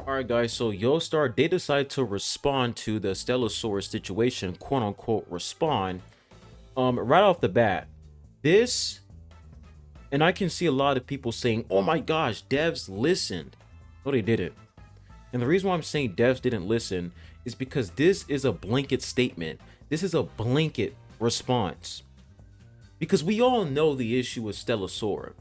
Alright guys, so Yostar, they decide to respond to the Stellasaurus situation, quote unquote respond, right off the bat. This, and I can see a lot of people saying, oh my gosh, devs listened. No, they didn't. And the reason why I'm saying devs didn't listen is because this is a blanket statement. This is a blanket response. Because we all know the issue with Stellasaurus.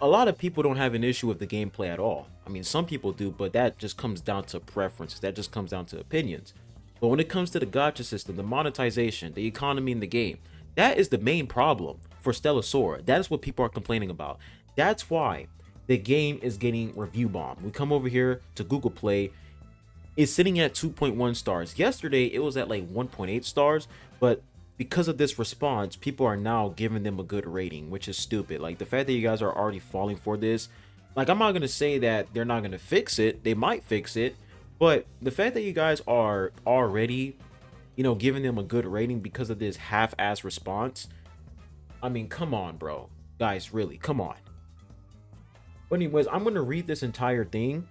A lot of people don't have an issue with the gameplay at all. I mean, some people do, but that just comes down to preferences. That just comes down to opinions. But when it comes to the gacha system, the monetization, the economy in the game, that is the main problem for Stellasaurus. That is what people are complaining about. That's why the game is getting review bombed. We come over here to Google Play. It's sitting at 2.1 stars. Yesterday, it was at like 1.8 stars, but because of this response, people are now giving them a good rating, which is stupid. Like, the fact that you guys are already falling for this, like, I'm not going to say that they're not going to fix it. They might fix it, but the fact that you guys are already, giving them a good rating because of this half-ass response, I mean, come on, bro. Guys, really, come on. But anyways, I'm going to read this entire thing,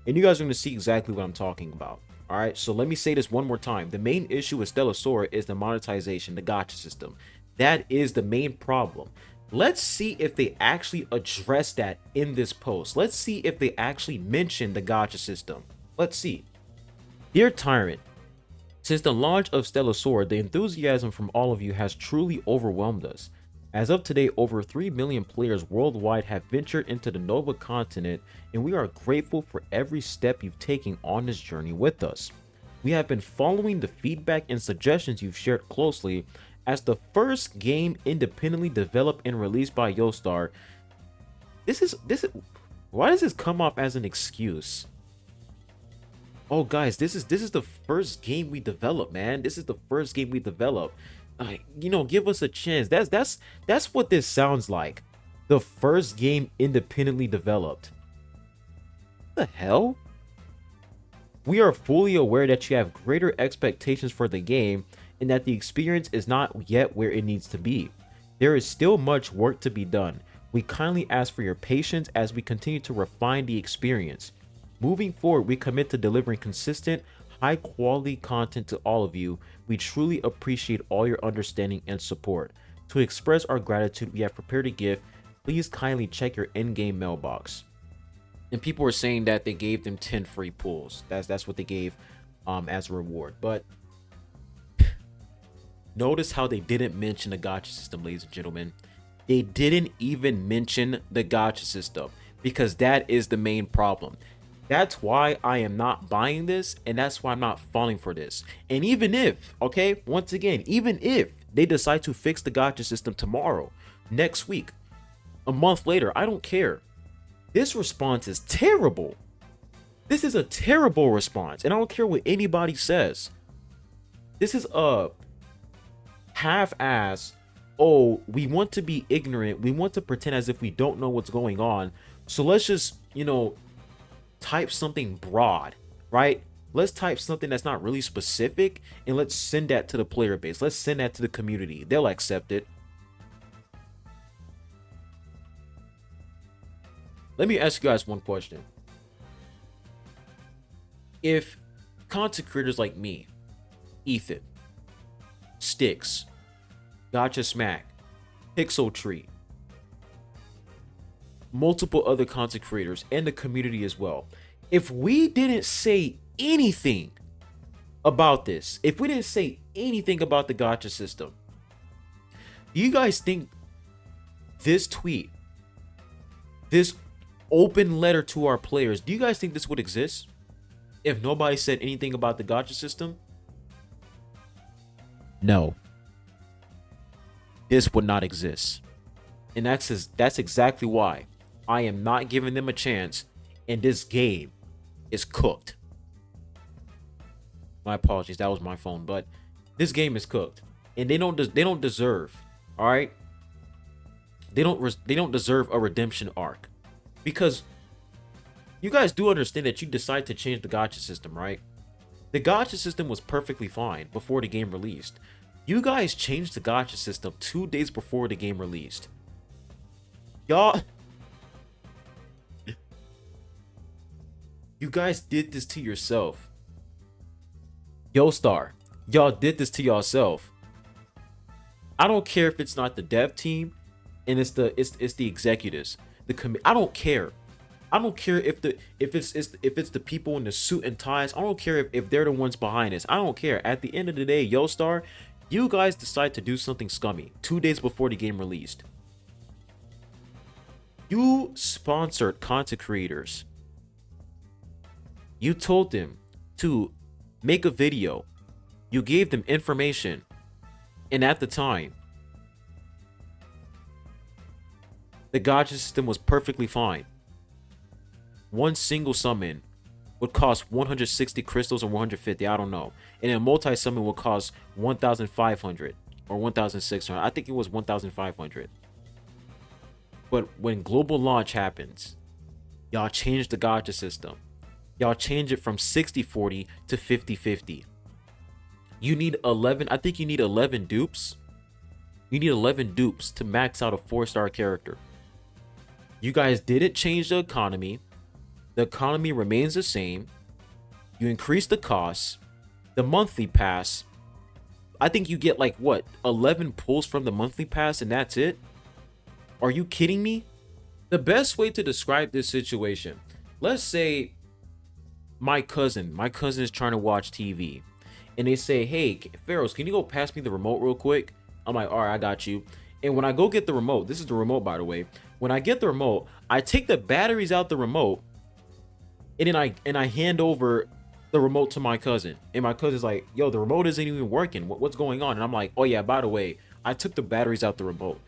and you guys are going to see exactly what I'm talking about. All right, so let me say this one more time. The main issue with Stellasaurus is the monetization, the gacha system. That is the main problem. Let's see if they actually address that in this post. Let's see if they actually mention the gacha system. Let's see. Dear Tyrant, since the launch of Stellasaurus, the enthusiasm from all of you has truly overwhelmed us. As of today, over 3 million players worldwide have ventured into the Nova continent, and we are grateful for every step you've taken on this journey with us. We have been following the feedback and suggestions you've shared closely. As the first game independently developed and released by Yostar, this is why does this come off as an excuse? Oh guys, this is the first game we developed, man. This is the first game we developed. Give us a chance. That's what this sounds like. The first game independently developed. What the hell? We are fully aware that you have greater expectations for the game and that the experience is not yet where it needs to be. There is still much work to be done. We kindly ask for your patience as we continue to refine the experience. Moving forward, we commit to delivering consistent, high quality content to all of you. We truly appreciate all your understanding and support. To express our gratitude, we have prepared a gift. Please kindly check your in-game mailbox. And people were saying that they gave them 10 free pulls. That's what they gave as a reward. But notice how they didn't mention the gacha system, ladies and gentlemen. They didn't even mention the gacha system because that is the main problem. That's why I am not buying this, and that's why I'm not falling for this. And even if, okay, once again, even if they decide to fix the gacha system tomorrow, next week, a month later, I don't care. This response is terrible. This is a terrible response, and I don't care what anybody says. This is a half-ass, oh, we want to be ignorant. We want to pretend as if we don't know what's going on. So let's just, type something broad, right? Let's type something that's not really specific and let's send that to the player base. Let's send that to the community. They'll accept it. Let me ask you guys one question. If content creators like me, Ethan, Sticks, Gotcha Smack, Pixel Tree, multiple other content creators and the community as well, if we didn't say anything about this, if we didn't say anything about the gacha system, do you guys think this tweet, this open letter to our players, do you guys think this would exist if nobody said anything about the gacha system? No, this would not exist. And that's exactly why I am not giving them a chance, and this game is cooked. My apologies, that was my phone, but this game is cooked, and they don't deserve, all right? They don't deserve a redemption arc, because you guys do understand that you decide to change the gacha system, right? The gacha system was perfectly fine before the game released. You guys changed the gacha system 2 days before the game released. Y'all You guys did this to yourself. Yostar, y'all did this to yourself. I don't care if it's not the dev team and it's the executives, the commit. I don't care. I don't care if it's the people in the suit and ties. I don't care if they're the ones behind this. I don't care. At the end of the day, Yostar, you guys decide to do something scummy 2 days before the game released. You sponsored content creators. You told them to make a video. You gave them information. And at the time, the gacha system was perfectly fine. One single summon would cost 160 crystals or 150, I don't know. And a multi-summon would cost 1,500 or 1,600. I think it was 1,500. But when global launch happens, y'all change the gacha system. Y'all change it from 60-40 to 50-50. You need 11, I think you need 11 dupes. You need 11 dupes to max out a 4-star character. You guys didn't change the economy. The economy remains the same. You increase the costs. The monthly pass, I think you get like what, 11 pulls from the monthly pass and that's it? Are you kidding me? The best way to describe this situation, let's say my cousin is trying to watch TV and they say, hey, Faros, can you go pass me the remote real quick? I'm like, all right, I got you. And when I go get the remote, this is the remote, by the way. When I get the remote, I take the batteries out the remote and then I hand over the remote to my cousin. And my cousin's like, yo, the remote isn't even working. What's going on? And I'm like, oh yeah, by the way, I took the batteries out the remote.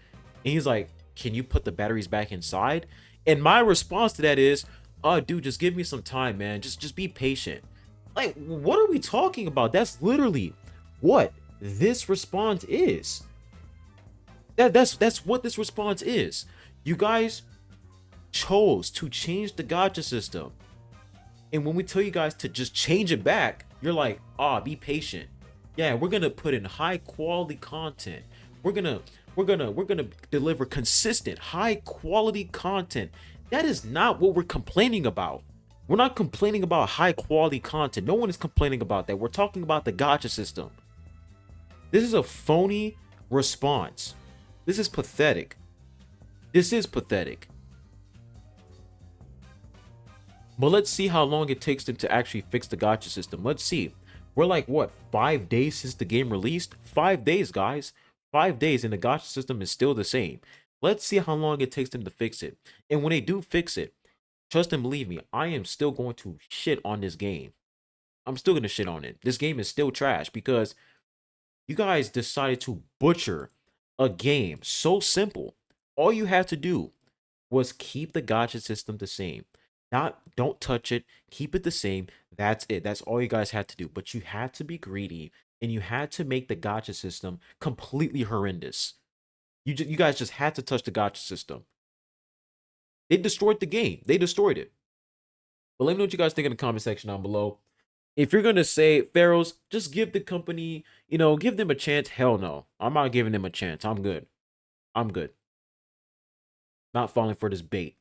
And he's like, can you put the batteries back inside? And my response to that is, oh, dude, just give me some time, man. Just be patient. Like, what are we talking about? That's literally what this response is. That's what this response is. You guys chose to change the gacha system. And when we tell you guys to just change it back, you're like, be patient. Yeah, we're gonna put in high quality content. We're gonna deliver consistent, high quality content. That is not what we're complaining about. We're not complaining about high quality content. No one is complaining about that. We're talking about the gacha system. This is a phony response. This is pathetic. This is pathetic. But let's see how long it takes them to actually fix the gacha system. Let's see. We're like, what, 5 days since the game released? 5 days, guys. 5 days and the gacha system is still the same. Let's see how long it takes them to fix it. And when they do fix it, trust and believe me, I am still going to shit on this game. I'm still going to shit on it. This game is still trash because you guys decided to butcher a game so simple. All you had to do was keep the gacha system the same. Don't touch it, keep it the same. That's it. That's all you guys had to do. But you had to be greedy and you had to make the gacha system completely horrendous. You guys just had to touch the gacha system. They destroyed the game. They destroyed it. But let me know what you guys think in the comment section down below. If you're gonna say, Faros, just give the company, give them a chance. Hell no. I'm not giving them a chance. I'm good. I'm good. Not falling for this bait.